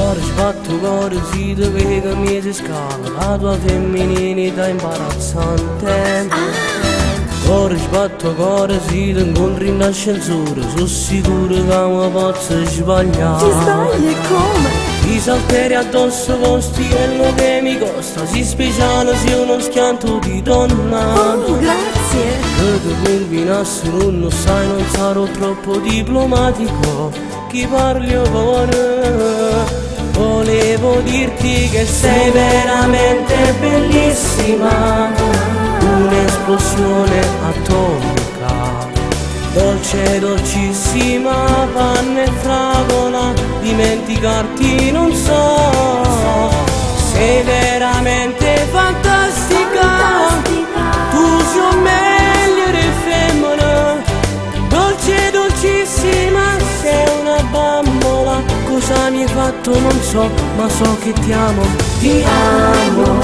Ora sbatto cuore si dove che mi si scala la tua femminilità imbarazzante. Ora sbatto cuore si ti incontri in ascensore, sono sicuro che mi posso sbagliare. Ti sbagli come? I salteri addosso con stiello che mi costa, si speciale sia uno schianto di donna. Oh, grazie. Che ti combinassi non sai, non sarò troppo diplomatico, chi parli cuore. Volevo dirti che sei veramente bellissima, un'esplosione atomica, dolce dolcissima, panna e fragola, dimenticarti non so. Sei veramente fantastica, tu sei meglio di femmina, dolce dolcissima, sei una bambola. Cosa mi hai fatto non so, ma so che ti amo, ti amo.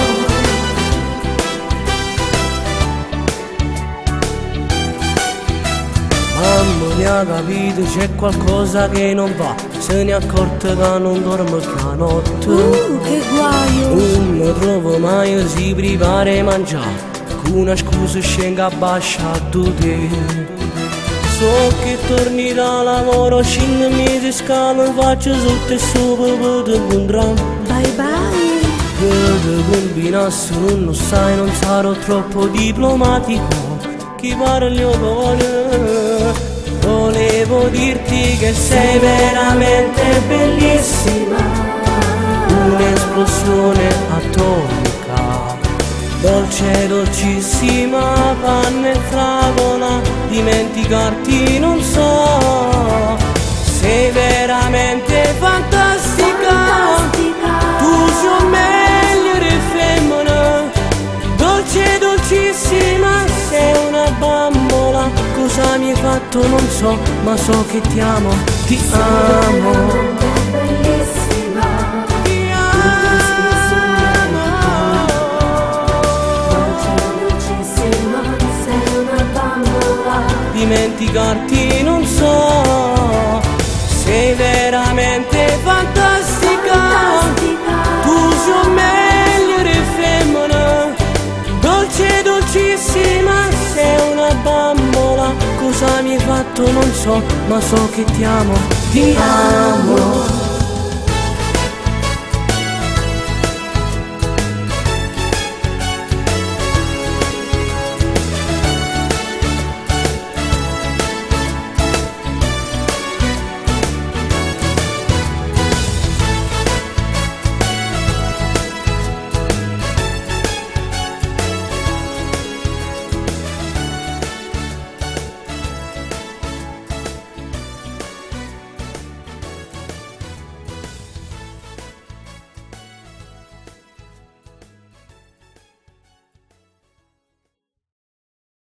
Mamma mi ha capito, c'è qualcosa che non va, se ne è accorta che non dormo più la notte. Che guaio. Non mi trovo mai, si privare e mangiare, con una scusa scenga a bascia tu te. So che torni da lavoro, scendimi di scala, faccio sotto e sopra per te incontrare. Bye bye. Che ti combinassi non sai, non sarò troppo diplomatico, chi parli cuore. Volevo dirti che sei veramente bellissima, un'esplosione atomica, dolce dolcissima, panna e fragola, dimenticarti non so. Sei veramente fantastica, tu sei meglio di femmina, dolce dolcissima, sei una bambola. Cosa mi hai fatto non so, ma so che ti amo, ti amo. Bellissima. Ti amo. Dolcissima, sei una bambola. Dimenticarti non so. Sei veramente fantastica, tu sei meglio di femmina, dolce dolcissima, sei una bambola. Cosa mi hai fatto non so, ma so che ti amo, ti amo.